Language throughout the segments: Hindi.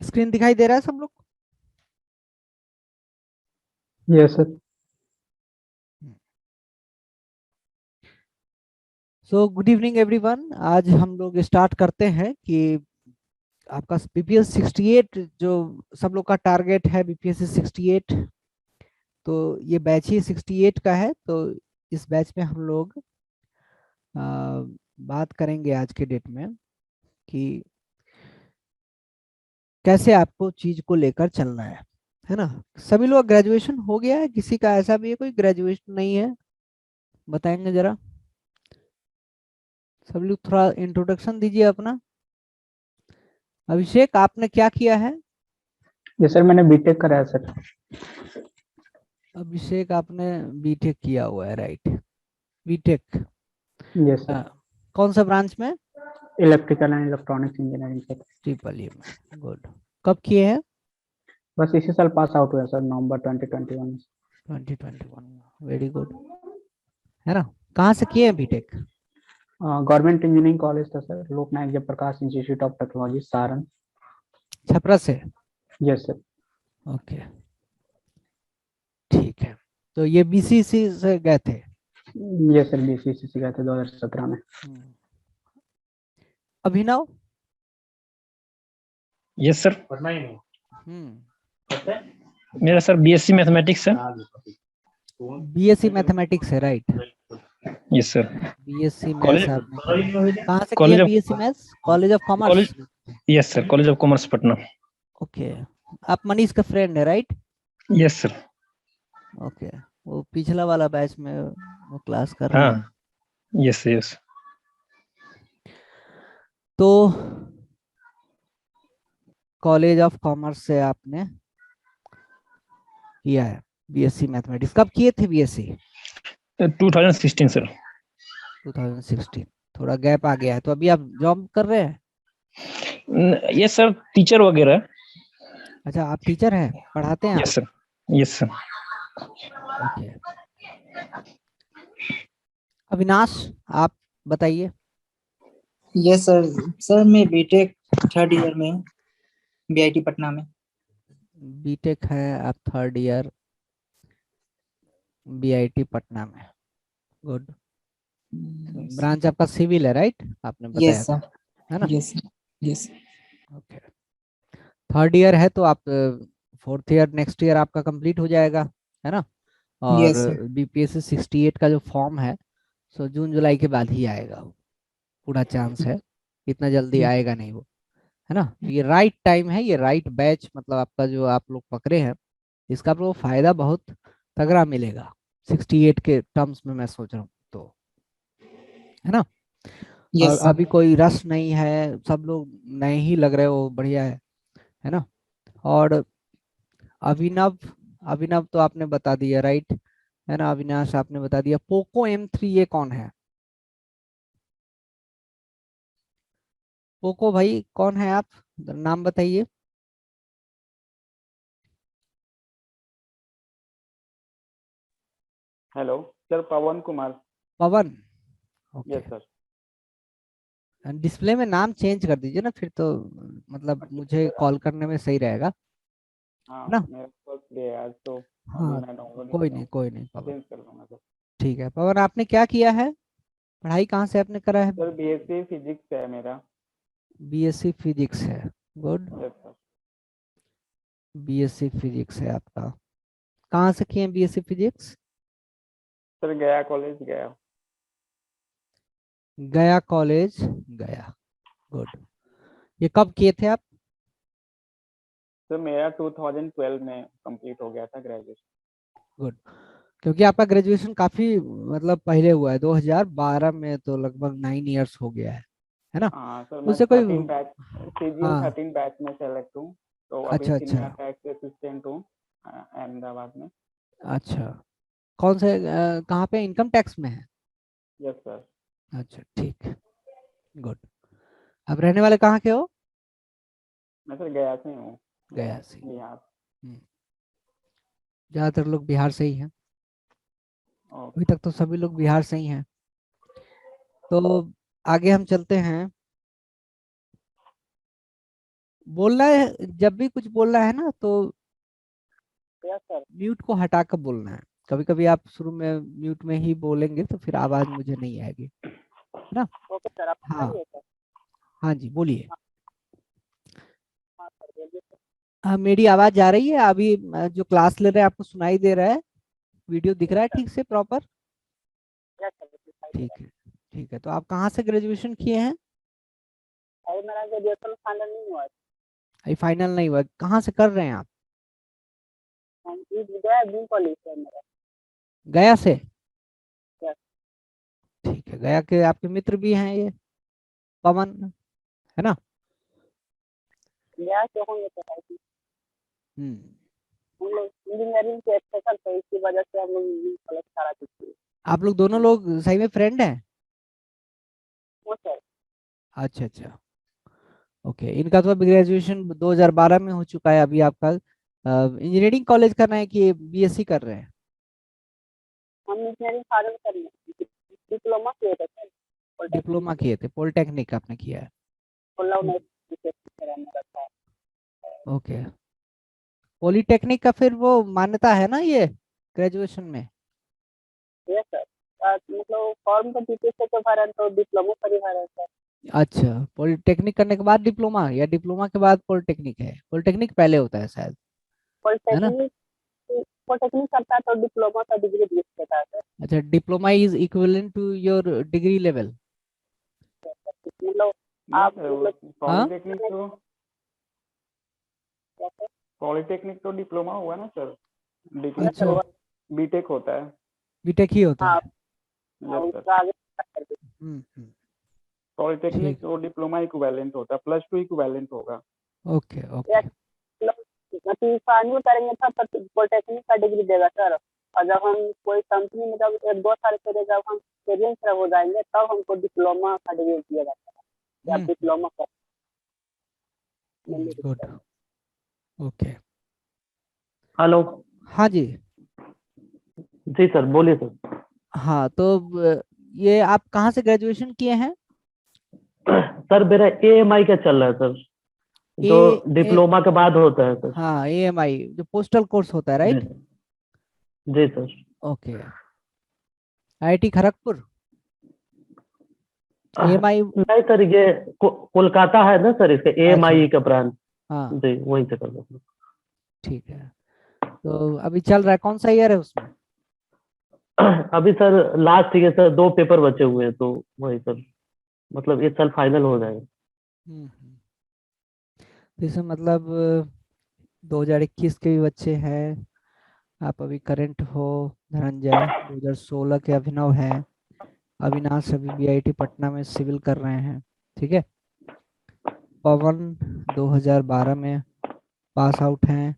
स्क्रीन दिखाई दे रहा है सब लोग? Yes sir. So good evening everyone. आज हम लोग स्टार्ट करते हैं कि आपका बीपीएस 68 जो सब लोग का टारगेट है, बीपीएस 68। तो ये बैच ही 68 का है। तो इस बैच में हम लोग बात करेंगे आज के डेट में कि कैसे आपको चीज को लेकर चलना है ना। सभी लोग ग्रेजुएशन हो गया है? किसी का ऐसा भी है कोई ग्रेजुएशन नहीं है? बताएंगे जरा। सब लोग थोड़ा इंट्रोडक्शन दीजिए अपना। अभिषेक, आपने क्या किया है? यस सर, मैंने बीटेक करा है सर। अभिषेक, आपने बीटेक किया हुआ है, राइट? BTech yes sir. कौन सा ब्रांच में? Electrical and electronics engineering sir. Triple E में। गुड। कब किए हैं? बस इसी साल पास आउट हुआ सर, नवंबर 2021 में। 2021 में। Very good. है ना? कहाँ से किए हैं बीटेक? गवर्नमेंट इंजीनियरिंग कॉलेज था sir, Loknayak Jayaprakash institute of technology Saran. Chhapra से? Yes sir. ओके, ठीक है। तो ये बीसीसी से गए थे? यस सर, बीसीसी से गए थे 2017 में। हम्म। अभिनव? Yes sir. हम्म। मेरा सर बीएससी मैथमेटिक्स है। बीएससी मैथमेटिक्स है, right? Yes sir. BSc college maths आपने किया है। कहाँ से किया college of BSc maths? College of commerce? College yes sir, college of commerce Patna. Okay. आप मनीष का फ्रेंड है, राइट? Yes sir. ओके। वो पिछला वाला बैच में वो क्लास कर रहे हैं। हाँ। Yes yes. तो कॉलेज ऑफ कॉमर्स से आपने किया है बीएससी मैथमेटिक्स। कब किए थे बीएससी? 2016 सर। 2016। थोड़ा गैप आ गया है, तो अभी आप जॉब कर रहे हैं? यस सर, टीचर वगैरह। अच्छा, आप टीचर हैं, पढ़ाते हैं आप? Yes sir. Yes sir. Okay. Avinash, आप बताइए। Yes sir. सर मैं बीटेक थर्ड ईयर में हूँ, बीआईटी पटना में। बीटेक है आप थर्ड ईयर, बीआईटी पटना में। गुड। ब्रांच आपका सिविल है, राइट? आपने बताया यस था, सर। है ना? Yes yes. Okay. Third year है तो आप फोर्थ ईयर नेक्स्ट ईयर आपका कंप्लीट हो जाएगा, है ना? और यस सर। बीपीएससी 68 का जो फॉर्म है, सो जून जुलाई के बाद ही आएगा वो। पूरा चांस है, इतना जल्दी आएगा नहीं वो, है ना? ये राइट टाइम है, ये राइट बैच, मतलब आपका जो आप लोग पकड़े हैं, इसका आपको फायदा बहुत तगड़ा मिलेगा 68 के टर्म्स में, मैं सोच रहा हूँ तो, है ना? और यस सर। अभी कोई रश नहीं है, सब लोग नए ही लग रहे हो, बढ़िया है ना? और अभिनव, अभिनव तो आपने बता दिया, राइट? है ना? अविनाश आपने बता दिया। पोको M3 ये कौन है? पोको भाई कौन है आप? नाम बताइए। हेलो सर, पवन कुमार। पवन? ओके। Yes sir. डिस्प्ले में नाम चेंज कर दीजिए ना फिर तो, मतलब मुझे कॉल करने में सही रहेगा, हाँ, है ना? मेरा फर्स्ट डे है आज तो। अभी हाँ, मैं डाउनलोड ही कोई कर रहा नहीं हूँ। कोई नहीं पवन। चेंज कर दूंगा सर। ठीक है पवन, आपने क्या किया है? पढ़ाई कहाँ से आपने करा है? सर बीएससी फिजिक्स है मेरा। बीएससी फिजिक्स है। Good. Yes sir. BSc physics है आपका। कहाँ से किए बीएससी फिजिक्स? सर गया कॉलेज गया। गया कॉलेज गया। गुड। ये कब किए थे आप? सर मेरा 2012 में कंप्लीट हो गया था ग्रेजुएशन। गुड। क्योंकि आपका ग्रेजुएशन काफी मतलब पहले हुआ है, 2012 में, तो लगभग 9 इयर्स हो गया है ना? हाँ सर, मैं उससे कोई, 13 बैच, सीजीएल हाँ, 13 बैच में सेलेक्ट हूँ। तो अभी अच्छा अच्छा सीनियर टैक्स असिस्टेंट हूँ अहमदाबाद में। अच्छा। कौन से कहाँ पे, इनकम टैक्स में है? Yes sir. अच्छा ठीक है। गुड। आप रहने वाले कहाँ के हो? मैं सर गया से हूँ। गया से। बिहार। ज्यादातर लोग बिहार से ही हैं, ओके। अभी तक तो सभी लोग बिहार से ही हैं। तो आगे हम चलते हैं। बोलना है, जब भी कुछ बोलना है ना तो यस सर। म्यूट को हटा कर बोलना है। कभी कभी आप शुरू में म्यूट में ही बोलेंगे तो फिर आवाज मुझे नहीं आएगी, है ना। ओके सर, आप हाँ बताइए सर। हाँ जी बोलिए। हाँ सर, बोलिए सर। हाँ मेरी आवाज जा रही है अभी? जो क्लास ले रहे हैं आपको सुनाई दे रहा है? वीडियो दिख रहा है ठीक से प्रॉपर? यस सर, दिखाई दे ठीक है, ठीक है। तो आप कहाँ से ग्रेजुएशन किए हैं? रहा है। अभी मेरा ग्रेजुएशन फाइनल नहीं हुआ है। अभी फाइनल नहीं हुआ, कहाँ से कर रहे हैं आप? हम इस गया बीम कॉलेज से मेरा। गया से? यस। ठीक है, गया के आपके मित्र भी हैं ये पवन, है ना? गया से होंगे तो है कि हम्म। हम लोग इंजीनियरिंग के अच्छे सर, तो इसकी वजह से हम लोग बीम कॉलेज सारा चुके हैं। आप लोग दोनों लोग सही में फ्रेंड हैं? वो सर। अच्छा अच्छा, ओके। इनका तो अभी ग्रेजुएशन 2012 में हो चुका है। अभी आपका इंजीनियरिंग कॉलेज कर रहे हैं कि बीएससी कर रहे हैं? हम इंजीनियरिंग फाइनल कर लिए, डिप्लोमा किए थे सर। डिप्लोमा किए थे, पॉलिटेक्निक आपने किया है? पॉलिटेक्निक। ओके। पॉलिटेक्निक का फिर वो मान्यता है ना ये ग्रेजुएशन में? Yes sir. मतलब फॉर्म तो बीपीएस से तो भरा, तो डिप्लोमा पर ही भरा है सर। अच्छा, पॉलिटेक्निक करने के बाद डिप्लोमा या डिप्लोमा के बाद पॉलिटेक्निक है? पॉलिटेक्निक पहले होता है शायद, है ना? पॉलिटेक्निक पॉलिटेक्निक करता है तो डिप्लोमा का डिग्री दे देता है सर। अच्छा, diploma is equivalent to your degree level? मतलब आप मतलब हाँ, पॉलिटेक्निक तो डिप्लोमा हुआ ना सर। डिग्री अच्छा, सर बीटेक होता है। बीटेक ही होता हाँ, है? Yes sir. आगे पॉलिटेक्निक ठीक, तो डिप्लोमा इक्विवेलेंट होता है, +2 इक्विवेलेंट होगा। Okay okay. मतलब फाइनल करेंगे तब तक पॉलिटेक्निक का डिग्री देगा सर। और जब हम कोई कंपनी में जब 1-2 साल के जब हम एक्सपीरियंस हो जाएंगे तब हमको डिप्लोमा का डिग्री दिया जाता है, या डिप्लोमा का। Good, okay. हेलो। हाँ जी। जी सर, बोलिए सर। हाँ तो ये आप कहाँ से ग्रेजुएशन किए हैं? सर मेरा एएमआई का चल रहा है सर, ए, जो ए डिप्लोमा के बाद होता है सर। हाँ, एएमआई जो पोस्टल कोर्स होता है, जी राइट? जी sir. Okay. IIT Kharagpur, AMI? नहीं सर, ये कोलकाता है ना सर, इसका अच्छा, एएमआई का ब्रांच। हाँ जी, वहीं से कर रहा ठीक है। तो अभी चल रहा है, कौन सा ईयर है उसमें? हूँ। अभी सर लास्ट है सर, 2 पेपर बचे हुए हैं, तो वही सर, मतलब इस साल फाइनल हो जाएगा। तो इसमें मतलब 2021 के भी बच्चे हैं, आप अभी करंट हो। धनंजय 2016 के अभिनव हैं, अविनाश अभी बीआईटी पटना में सिविल कर रहे हैं, ठीक है। पवन 2012 में पास आउट हैं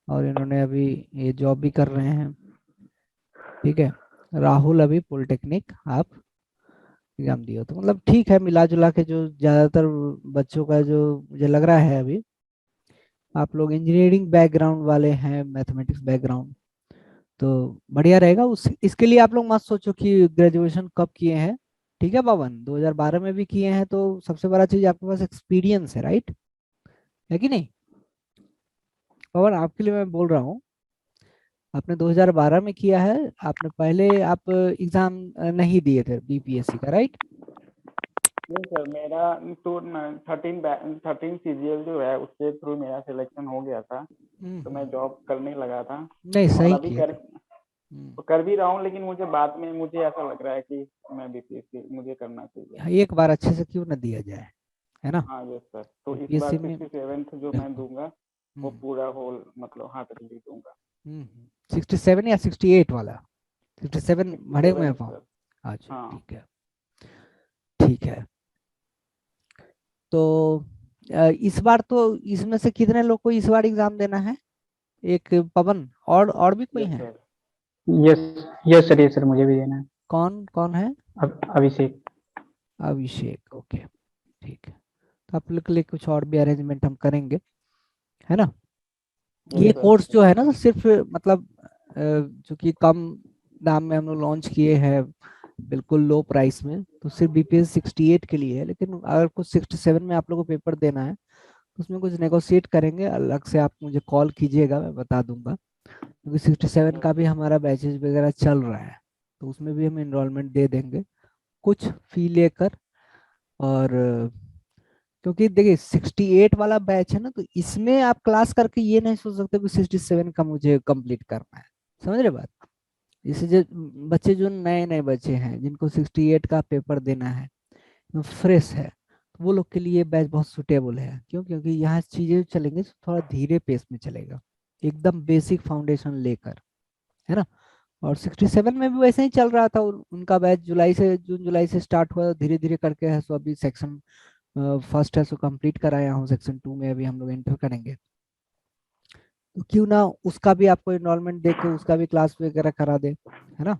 और इन्होंने अभी ये जॉब भी कर रहे हैं, ठीक है। राहुल अभी पॉलिटेक्निक आप एग्जाम दिए हो, तो मतलब ठीक है। मिला जुला के जो ज्यादातर बच्चों का जो मुझे लग रहा है अभी, आप लोग इंजीनियरिंग बैकग्राउंड वाले हैं, मैथमेटिक्स बैकग्राउंड, तो बढ़िया रहेगा। उस इसके लिए आप लोग मत सोचो कि ग्रेजुएशन कब किए हैं, ठीक है। पवन 2012 में भी किए हैं तो सबसे बड़ा चीज आपके पास एक्सपीरियंस है, राइट? है कि नहीं? पवन आपके लिए मैं बोल रहा हूँ, आपने 2012 में किया है, आपने पहले आप एग्जाम नहीं दिए थे बीपीएससी का, राइट? नहीं सर, मेरा तो 13 सीजीएल जो है उसके थ्रू मेरा सिलेक्शन हो गया था, तो मैं जॉब करने लगा था। नहीं, और सही अभी किए थे। कर भी रहा हूँ, लेकिन मुझे बाद में मुझे ऐसा लग रहा है कि मैं बीपीएससी मुझे करना चाहिए। एक बार अच्छे से क्यों ना दिया जाए, है ना? हाँ यस सर, तो इस बार बीपीएससी में 67th जो मैं बिल्कुल। दूंगा वो पूरा होल मतलब हार्टली दूंगा। 67 या 68 वाला? 67 भरे हुए हैं 67 फॉर्म? सर। अच्छा हाँ ठीक है, ठीक है। तो इस बार तो इसमें से कितने लोग को इस बार एग्जाम देना है? एक पवन और भी कोई यस है? सर। यस, यस सर, मुझे भी देना है। कौन कौन है? अभिषेक। अभिषेक, ओके, ठीक है। तो आप लोग के लिए कुछ और भी अरेंजमेंट हम करेंगे, है ना। यस ये सर। कोर्स जो है ना सिर्फ मतलब जो कि कम दाम में हम लोग लॉन्च किए हैं, बिल्कुल लो प्राइस में, तो सिर्फ बीपीएस 68 के लिए है। लेकिन अगर कुछ 67 में आप लोगों को पेपर देना है तो उसमें कुछ नेगोशिएट करेंगे, अलग से आप मुझे कॉल कीजिएगा, मैं बता दूंगा, क्योंकि 67 का भी हमारा बैचेज वगैरह चल रहा है, तो उसमें भी हम इनरोलमेंट दे देंगे कुछ फी लेकर। और क्योंकि देखिए 68 वाला बैच है ना, तो इसमें आप क्लास करके ये नहीं सोच सकते कि 67 का मुझे कंप्लीट करना है, समझ रहे बात। इसे जो बच्चे जो नए नए बच्चे हैं जिनको 68 का पेपर देना है, फ्रेश है, तो वो लोग के लिए बैच बहुत सुटेबल है। क्यों? क्योंकि यहाँ चीजें चलेंगे तो थोड़ा धीरे पेस में चलेगा, एकदम बेसिक फाउंडेशन लेकर, है ना। और 67 में भी वैसे ही चल रहा था, उनका बैच जुलाई से, जून जुलाई से स्टार्ट हुआ, धीरे धीरे करके है सो अभी सेक्शन फर्स्ट है सो कंप्लीट कराया हूँ, सेक्शन 2 में अभी हम लोग एंटर करेंगे। तो क्यों ना उसका भी आपको इनरोलमेंट देके उसका भी क्लास वगैरह करा दे, है ना।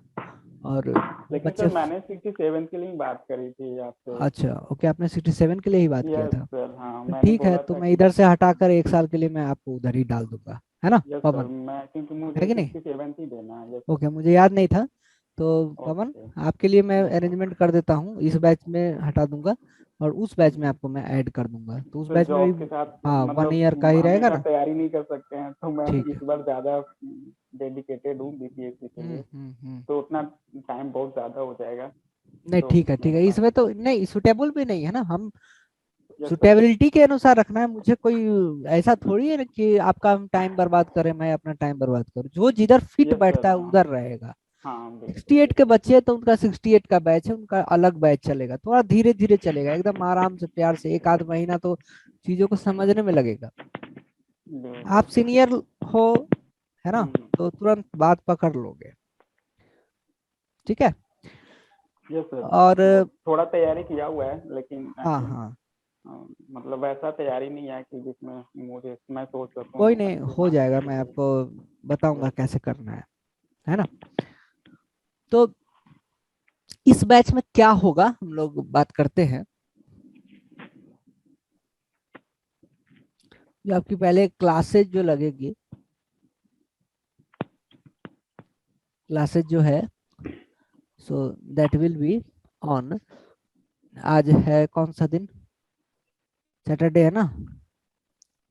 और लेकिन बच्चे सर मैंने 67 के लिए ही बात करी थी आपसे। अच्छा ओके, आपने 67 के लिए ही बात किया यस था। सर, हाँ तो मैंने ठीक है, बोला तो था मैं कि इधर से हटाकर 1 साल के लिए मैं आपको उधर ही डाल दूंगा, है ना यस सर, पवन, मैं क्योंकि है मुझे कि नहीं। 67 ही देना है। यस ओके, मुझे याद नहीं था। तो पवन, ओके। आपके लिए मैं अरेंजमेंट कर देता हूँ, इस बैच में हटा दूंगा और उस बैच में आपको मैं ऐड कर दूंगा, तो उस सर बैच में जॉब के भी साथ हाँ 1 ईयर का मतलब ही रहेगा हमेशा ना। तैयारी नहीं कर सकते हैं, तो मैं ठीक इस है। बार ज़्यादा डेडिकेटेड हूँ बीपीएससी के लिए, हम्म। तो उतना टाइम बहुत ज़्यादा हो जाएगा। नहीं तो ठीक है, ठीक मेरे है, पास इसमें तो नहीं सुटेबल भी नहीं है ना, हम यस सर। सुटेबिलिटी के अनुसार रखना है, मुझे कोई ऐसा थोड़ी है ना कि आपका हम टाइम बर्बाद करें, मैं अपना टाइम बर्बाद करूं, जो जिधर फिट यस सर, बैठता है हाँ उधर रहेगा। हाँ बिल्कुल 68 के बिल्कुल। बच्चे हैं तो उनका 68 का बैच है, उनका अलग बैच चलेगा, थोड़ा धीरे धीरे चलेगा, एकदम आराम से प्यार से, 1 आध महीना तो चीजों को समझने में लगेगा। बिल्कुल आप सीनियर हो, है ना, हम्म, तो तुरंत बात पकड़ लोगे, ठीक है। यस सर, और वो थोड़ा तैयारी किया हुआ है, लेकिन हाँ ऐसे हाँ, मतलब वैसा तैयारी नहीं है कि जिसमें मुझे मैं सोच कोई सकूँ नहीं, अच्छे हो मार्क्स जाएगा, के मैं लिए। आपको बताऊंगा यस कैसे करना है ना। तो इस बैच में क्या होगा हम लोग बात करते हैं। जो आपकी पहले क्लासेज जो लगेगी, क्लासेज जो है so that will be on, आज है कौन सा दिन, सैटरडे है ना।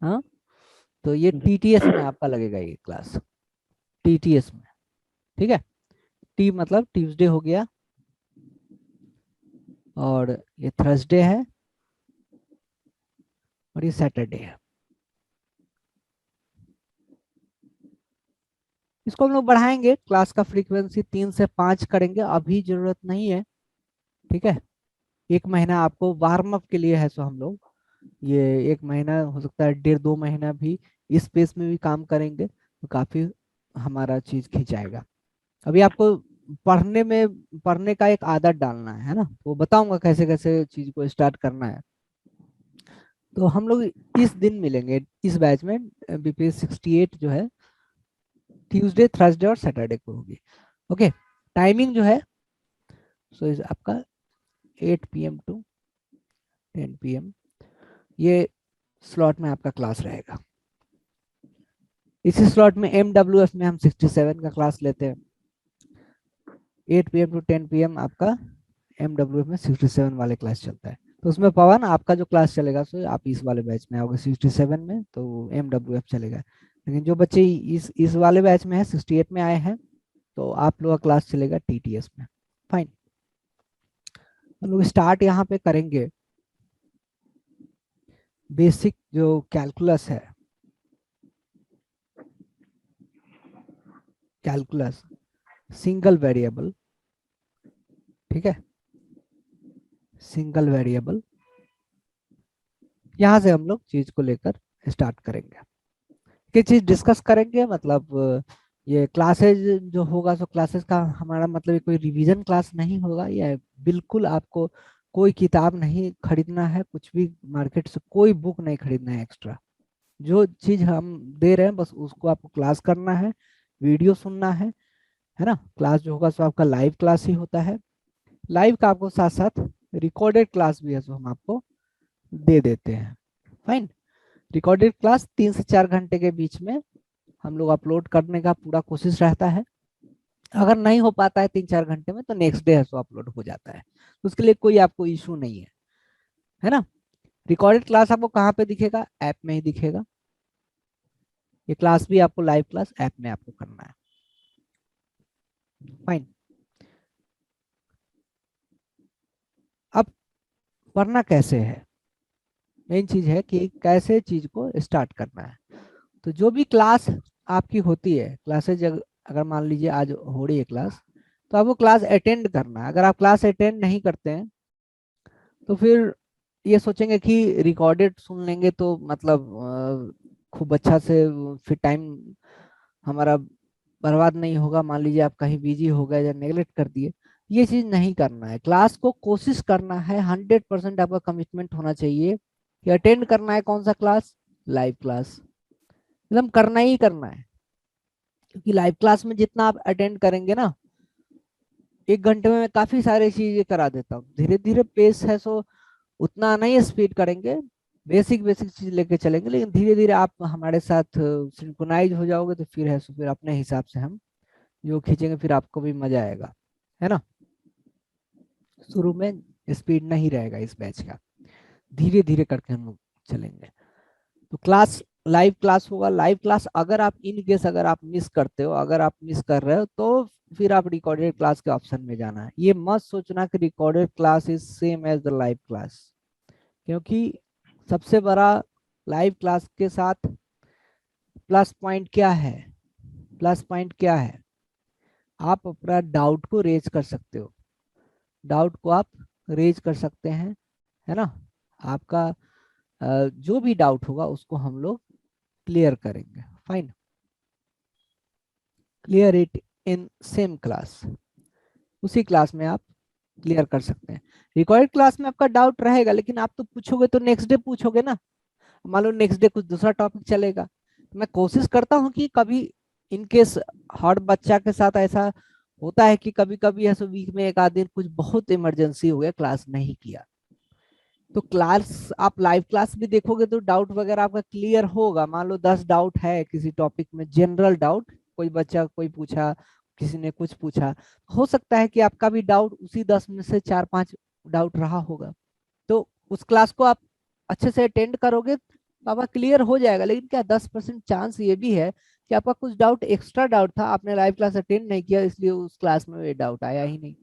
हाँ, तो ये जी टीटीएस में आपका लगेगा ये क्लास, टीटीएस में, ठीक है। टी मतलब ट्यूसडे हो गया, और ये थर्सडे है, और ये सैटरडे है। इसको हम लोग बढ़ाएंगे, क्लास का फ्रीक्वेंसी 3 से 5 करेंगे, अभी जरूरत नहीं है, ठीक है। 1 महीना आपको वार्म अप के लिए है, सो हम लोग ये 1 महीना, हो सकता है 1.5 2 महीना भी इस स्पेस में भी काम करेंगे, तो काफी हमारा चीज खिंचाएगा। अभी आपको पढ़ने का एक आदत डालना है ना, तो बताऊंगा कैसे कैसे चीज को स्टार्ट करना है। तो हम लोग इस दिन मिलेंगे इस बैच में, बीपीएस 68 जो है ट्यूसडे थर्सडे और सैटरडे को होगी। ओके, टाइमिंग जो है सो इस आपका 8 PM टू 10 PM, ये स्लॉट में आपका क्लास रहेगा। इसी स्लॉट में MWF में हम 67 का क्लास लेते हैं, 8 PM टू 10 PM आपका MWF में 67 वाले क्लास चलता है। तो उसमें पवन आपका जो क्लास चलेगा सो आप इस वाले बैच में आओगे 67 में, तो MWF चलेगा। लेकिन जो बच्चे इस वाले बैच में है 68 में आए हैं, तो आप लोग का क्लास चलेगा TTS में। फाइन, हम लोग स्टार्ट यहाँ पे करेंगे, बेसिक जो कैलकुलस है, कैलकुलस सिंगल वेरिएबल, ठीक है, सिंगल वेरिएबल, यहाँ से हम लोग चीज को लेकर स्टार्ट करेंगे। ये चीज डिस्कस करेंगे, मतलब ये क्लासेज जो होगा, सो क्लासेस का हमारा मतलब ये कोई रिवीजन क्लास नहीं होगा, ये बिल्कुल आपको कोई किताब नहीं खरीदना है, कुछ भी मार्केट से कोई बुक नहीं खरीदना है एक्स्ट्रा। जो चीज हम दे रहे हैं बस उसको आपको क्लास करना है, वीडियो सुनना है ना। क्लास जो होगा सो आपका लाइव क्लास ही होता है, लाइव का आपको साथ साथ रिकॉर्डेड क्लास भी है, सो हम आपको दे देते हैं। फाइन, रिकॉर्डेड क्लास 3 से 4 घंटे के बीच में हम लोग अपलोड करने का पूरा कोशिश रहता है। अगर नहीं हो पाता है 3 4 घंटे में, तो नेक्स्ट डे है सो अपलोड हो जाता है, तो उसके लिए कोई आपको इशू नहीं है ना। रिकॉर्डेड क्लास आपको कहाँ पे दिखेगा? ऐप में ही दिखेगा। ये क्लास भी आपको लाइव क्लास ऐप में आपको करना है। फाइन। अब पढ़ना कैसे है, मेन चीज है कि कैसे चीज को स्टार्ट करना है। तो जो भी क्लास आपकी होती है, क्लासेज अगर मान लीजिए आज हो रही है क्लास, तो आपको क्लास अटेंड करना है। अगर आप क्लास अटेंड नहीं करते हैं तो फिर ये सोचेंगे कि रिकॉर्डेड सुन लेंगे तो मतलब खूब अच्छा से फिर टाइम हमारा बर्बाद नहीं होगा। मान लीजिए आप कहीं बिजी हो गए या नेगलेक्ट कर दिए, ये चीज नहीं करना है। क्लास को कोशिश करना है, 100% आपका कमिटमेंट होना चाहिए कि अटेंड करना है। कौन सा क्लास? Live class. एकदम करना ही करना है, क्योंकि लाइव क्लास में जितना आप अटेंड करेंगे ना, 1 घंटे में मैं काफी सारी चीजें करा देता हूँ। धीरे धीरे पेस है, सो उतना नहीं स्पीड करेंगे, बेसिक बेसिक चीज लेके चलेंगे, लेकिन धीरे धीरे आप हमारे साथ सिंक्रोनाइज हो जाओगे तो फिर है सो फिर अपने हिसाब से हम जो खींचेंगे, फिर आपको भी मजा आएगा, है ना। शुरू में स्पीड नहीं रहेगा इस बैच का, धीरे धीरे करके हम लोग चलेंगे। तो क्लास लाइव क्लास होगा। लाइव क्लास अगर आप इन केस अगर आप मिस करते हो, अगर आप मिस कर रहे हो, तो फिर आप रिकॉर्डेड क्लास के ऑप्शन में जाना है। ये मत सोचना कि recorded class is same as the live class, क्योंकि सबसे बड़ा लाइव क्लास के साथ प्लस पॉइंट क्या है? प्लस पॉइंट क्या है? आप अपना डाउट को रेज कर सकते हो, डाउट को आप रेज कर सकते हैं, है ना। आपका जो भी डाउट होगा उसको हम लोग क्लियर करेंगे। Fine. Clear it in same class, उसी क्लास में आप क्लियर कर सकते हैं। रिकॉर्डेड क्लास में आपका डाउट रहेगा, लेकिन आप तो पूछोगे तो नेक्स्ट डे पूछोगे ना। मान लो नेक्स्ट डे कुछ दूसरा टॉपिक चलेगा, तो मैं कोशिश करता हूँ कि कभी इनकेस हर बच्चा के साथ ऐसा होता है कि कभी कभी ऐसा वीक में एक आध दिन कुछ बहुत इमरजेंसी हो गया, क्लास नहीं किया, तो क्लास आप लाइव क्लास भी देखोगे तो डाउट वगैरह आपका क्लियर होगा। मान लो 10 डाउट है किसी टॉपिक में, जनरल डाउट, कोई बच्चा कोई पूछा, किसी ने कुछ पूछा, हो सकता है कि आपका भी डाउट उसी 10 में से 4-5 डाउट रहा होगा। तो उस क्लास को आप अच्छे से अटेंड करोगे तो आपका क्लियर हो जाएगा। लेकिन क्या 10% चांस ये भी है कि आपका कुछ डाउट एक्स्ट्रा डाउट था, आपने लाइव क्लास अटेंड नहीं किया, इसलिए उस क्लास में ये डाउट आया ही नहीं।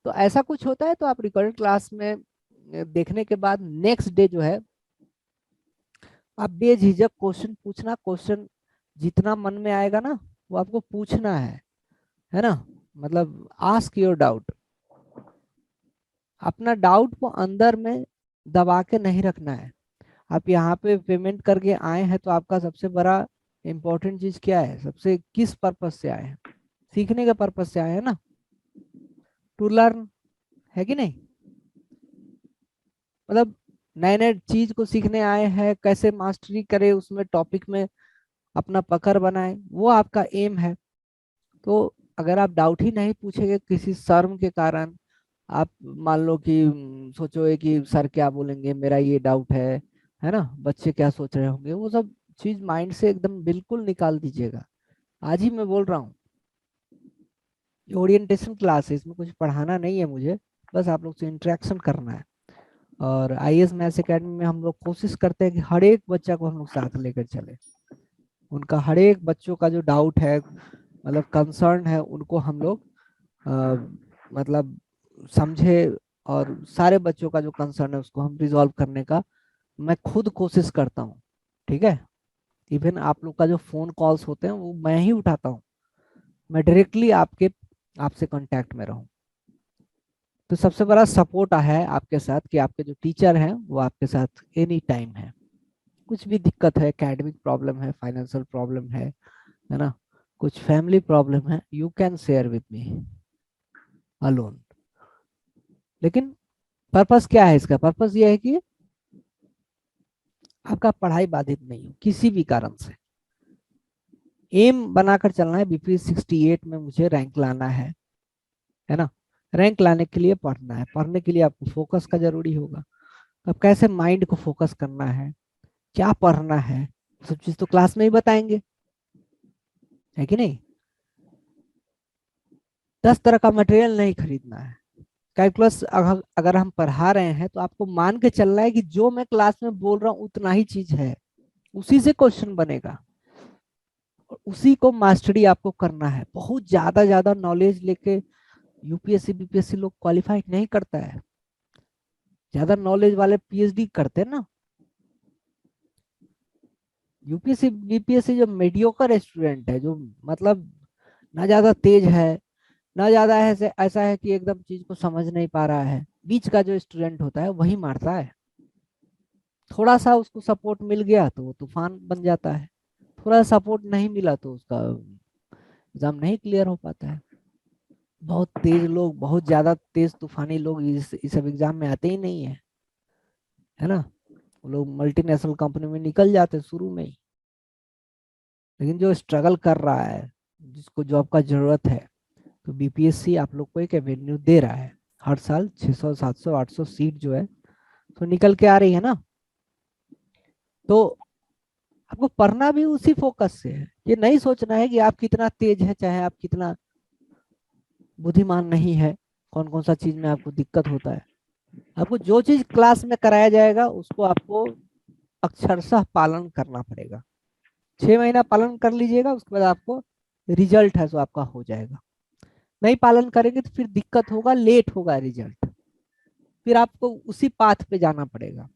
तो ऐसा कुछ होता है, तो आप रिकॉर्डेड क्लास में देखने के बाद नेक्स्ट डे जो है आप बेझिझक क्वेश्चन पूछना। क्वेश्चन जितना मन में आएगा ना वो आपको पूछना है ना। मतलब आस्क योर डाउट, अपना डाउट को अंदर में दबा के नहीं रखना है। आप यहाँ पे पेमेंट करके आए हैं तो आपका सबसे बड़ा इम्पोर्टेंट चीज क्या है? सबसे किस पर्पज से आए हैं? सीखने के पर्पज से आए हैं ना, टू लर्न, है कि नहीं। मतलब नए नए चीज को सीखने आए हैं, कैसे मास्टरी करे उसमें, टॉपिक में अपना पकड़ बनाए, वो आपका एम है। तो अगर आप डाउट ही नहीं पूछेंगे किसी शर्म के कारण, आप मान लो कि सोचोगे कि सर क्या बोलेंगे, मेरा ये डाउट है ना, बच्चे क्या सोच रहे होंगे, वो सब चीज माइंड से एकदम बिल्कुल निकाल दीजिएगा। आज ही मैं बोल रहा हूँ, ओरिएंटेशन क्लास है, इसमें कुछ पढ़ाना नहीं है मुझे, बस आप लोग से इंटरेक्शन करना है। और आईएएस मैथ्स एकेडमी में हम लोग कोशिश करते हैं कि हर एक बच्चा को हम लोग साथ लेकर चले। उनका हर एक बच्चों का जो डाउट है, मतलब कंसर्न है, उनको हम लोग मतलब समझे, और सारे बच्चों का जो कंसर्न है उसको हम रिजॉल्व करने का मैं खुद कोशिश करता हूँ। ठीक है। इवन आप लोग का जो फोन कॉल्स होते हैं वो मैं ही उठाता हूँ, मैं डायरेक्टली आपसे कांटेक्ट में रहूं। तो सबसे बड़ा सपोर्ट है आपके साथ कि आपके जो टीचर हैं वो आपके साथ एनी टाइम है। कुछ भी दिक्कत है, एकेडमिक प्रॉब्लम है, फाइनेंशियल प्रॉब्लम है ना, कुछ फैमिली प्रॉब्लम है, you can share with me alone. लेकिन पर्पस क्या है इसका? पर्पस ये है कि आपका पढ़ाई बाधित नहीं हो किसी भी कारण से। एम बनाकर चलना है, बीपी 68 में मुझे रैंक लाना है ना। रैंक लाने के लिए पढ़ना है, पढ़ने के लिए आपको फोकस का जरूरी होगा। अब कैसे माइंड को फोकस करना है, क्या पढ़ना है, सब चीज तो क्लास में ही बताएंगे, है कि नहीं। 10 तरह का मटेरियल नहीं खरीदना है, कैलकुलस अगर हम पढ़ा रहे हैं तो आपको मान के चलना है कि जो मैं क्लास में बोल रहा हूँ उतना ही चीज है, उसी से क्वेश्चन बनेगा और उसी को मास्टरी आपको करना है। बहुत ज्यादा नॉलेज लेके यूपीएससी बीपीएससी लोग क्वालिफाई नहीं करता है, ज्यादा नॉलेज वाले पीएचडी करते हैं ना। यूपीएससी बीपीएससी जो मीडियोकर स्टूडेंट है, जो मतलब ना ज्यादा तेज है ना ज्यादा ऐसा है कि एकदम चीज को समझ नहीं पा रहा है, बीच का जो स्टूडेंट होता है वही मारता है। थोड़ा सा उसको सपोर्ट मिल गया तो वो तूफान बन जाता है, थोड़ा सपोर्ट नहीं मिला तो उसका एग्जाम नहीं क्लियर हो पाता है। बहुत तेज लोग, बहुत ज्यादा तेज तूफानी लोग इस सब एग्जाम में आते ही नहीं है ना। वो लोग मल्टीनेशनल कंपनी में निकल जाते हैं शुरू में ही। लेकिन जो स्ट्रगल कर रहा है, जिसको जॉब का जरूरत है, तो बीपीएससी आप लोग को एक एवेन्यू दे रहा है। हर साल 600 700 800 सीट जो है तो निकल के आ रही है ना। तो आपको पढ़ना भी उसी फोकस से है। ये नहीं सोचना है कि आप कितना तेज है, चाहे आप कितना बुद्धिमान नहीं है, कौन कौन सा चीज में आपको दिक्कत होता है। आपको जो चीज क्लास में कराया जाएगा उसको आपको अक्षरशः पालन करना पड़ेगा। 6 महीना पालन कर लीजिएगा, उसके बाद आपको रिजल्ट है जो आपका हो जाएगा। नहीं पालन करेंगे तो फिर दिक्कत होगा, लेट होगा रिजल्ट, फिर आपको उसी पाथ पे जाना पड़ेगा,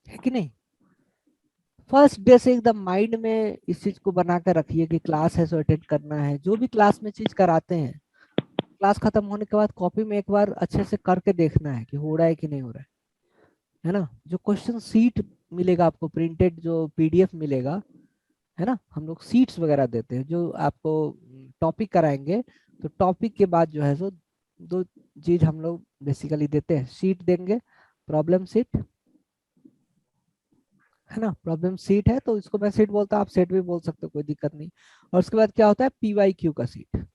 है कि नहीं। फर्स्ट डे से एकदम माइंड में इस चीज को बना कर रखिए कि क्लास है सो अटेंड करना है। जो भी क्लास में चीज कराते हैं, क्लास खत्म होने के बाद कॉपी में एक बार अच्छे से करके देखना है कि हो रहा है कि नहीं हो रहा है ना। जो क्वेश्चन सीट मिलेगा आपको, प्रिंटेड जो पीडीएफ मिलेगा, है ना, हम लोग सीट्स वगैरह देते हैं। जो आपको टॉपिक कराएंगे तो टॉपिक के बाद जो है सो दो चीज हम लोग बेसिकली देते हैं, सीट देंगे, प्रॉब्लम सीट, है ना। प्रॉब्लम सीट है तो इसको मैं सीट बोलता हूँ, आप सेट भी बोल सकते हो, कोई दिक्कत नहीं। और उसके बाद क्या होता है, पीवाईक्यू का सीट।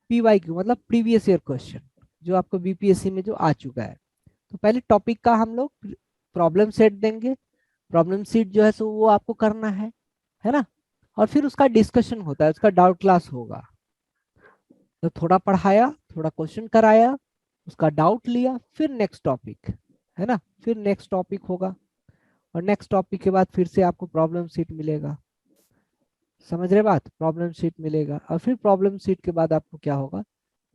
पीवाईक्यू मतलब प्रीवियस ईयर क्वेश्चन, जो आपको बीपीएससी में जो आ चुका है। तो पहले टॉपिक का हम लोग प्रॉब्लम सेट देंगे, प्रॉब्लम सीट जो है सो वो आपको करना है ना। और फिर उसका डिस्कशन होता है, उसका डाउट क्लास होगा। तो थोड़ा पढ़ाया, थोड़ा क्वेश्चन कराया, उसका डाउट लिया, फिर नेक्स्ट टॉपिक, है ना, फिर नेक्स्ट टॉपिक होगा। और नेक्स्ट टॉपिक के बाद फिर से आपको प्रॉब्लम सीट मिलेगा। समझ रहे बात, प्रॉब्लम सीट मिलेगा और फिर प्रॉब्लम सीट के बाद आपको क्या होगा,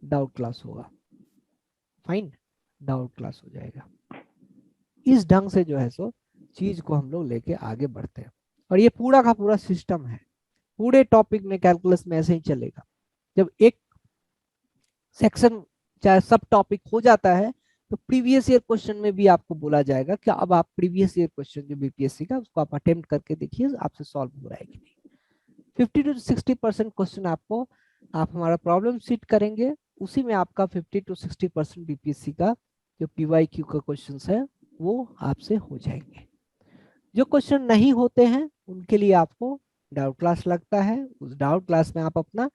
डाउट क्लास होगा। फाइन, डाउट क्लास हो जाएगा। इस ढंग से जो है सो चीज को हम लोग लेके आगे बढ़ते हैं। और ये पूरा का पूरा सिस्टम है, पूरे टॉपिक में कैलकुलस में ऐसे ही चलेगा। जब एक सेक्शन चाहे सब टॉपिक हो जाता है तो प्रीवियस ईयर क्वेश्चन में भी आपको बोला जाएगा कि अब आप प्रीवियस ईयर क्वेश्चन जो बीपीएससी का, उसको आप अटेम्प्ट करके देखिए आपसे सॉल्व हो रहा है कि नहीं। 50 to 60% क्वेश्चन आपको, आप हमारा प्रॉब्लम सीट करेंगे, उसी में आपका 50 to 60% बीपीएससी का जो पीवाईक्यू का क्वेश्चन है वो आपसे हो जाएंगे। जो क्वेश्चन नहीं होते हैं उनके लिए आपको डाउट क्लास लगता है। उस डाउट क्लास में आप अपना